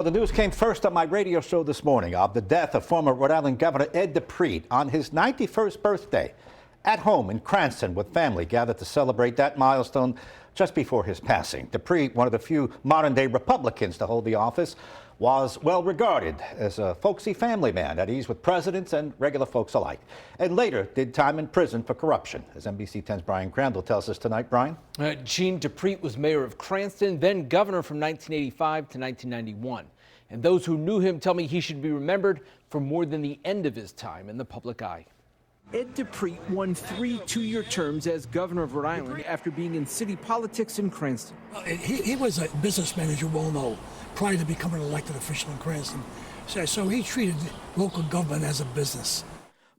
The news came first on my radio show this morning of the death of former Rhode Island Governor Ed DiPrete on his 91st birthday. At home in Cranston with family gathered to celebrate that milestone just before his passing. DiPrete, one of the few modern-day Republicans to hold the office, was well regarded as a folksy family man at ease with presidents and regular folks alike, and later did time in prison for corruption, as NBC 10's Brian Crandall tells us tonight. Brian? Gene, DiPrete was mayor of Cranston, then governor from 1985 to 1991. And those who knew him tell me he should be remembered for more than the end of his time in the public eye. Ed DiPrete won 3 two-year terms as governor of Rhode Island after being in city politics in Cranston. He was a businessman, as you well know, prior to becoming an elected official in Cranston. So he treated local government as a business.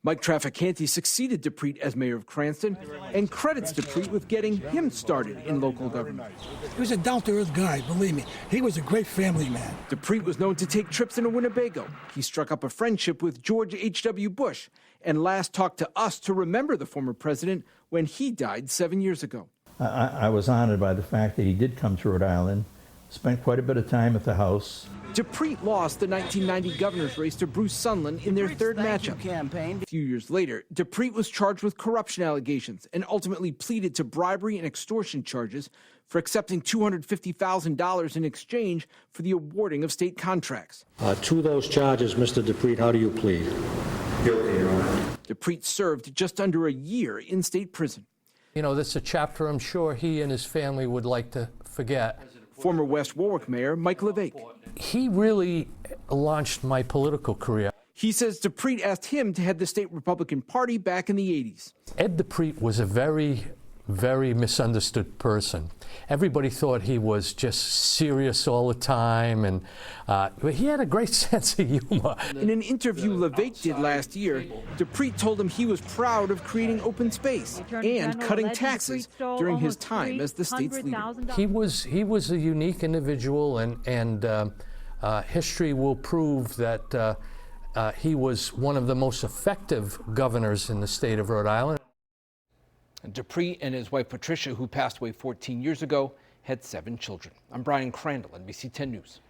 Mike Trafficante succeeded DiPrete as mayor of Cranston and credits DiPrete with getting him started in local government. He was a down-to-earth guy, believe me. He was a great family man. DiPrete was known to take trips into Winnebago. He struck up a friendship with George H.W. Bush and last talked to us to remember the former president when he died 7 years ago. I was honored by the fact that he did come to Rhode Island, spent quite a bit of time at the House. DiPrete lost the 1990 governor's race to Bruce Sunland in their third matchup. A few years later, DiPrete was charged with corruption allegations and ultimately pleaded to bribery and extortion charges for accepting $250,000 in exchange for the awarding of state contracts. To those charges, Mr. DiPrete, how do you plead? Guilty, Your Honor. DiPrete served just under a year in state prison. You know, that's a chapter I'm sure he and his family would like to forget. Former West Warwick Mayor Mike LeVake. He really launched my political career. He says DiPrete asked him to head the state Republican Party back in the 80s. Ed DiPrete was a very misunderstood person. Everybody thought he was just serious all the time, and but he had a great sense of humor. In an interview LeVake did last year, DiPrete told him he was proud of creating open space and cutting taxes during his time as the state's leader. He was a unique individual, and history will prove that he was one of the most effective governors in the state of Rhode Island. DiPrete and his wife Patricia, who passed away 14 years ago, had 7 children. I'm Brian Crandall, NBC 10 News.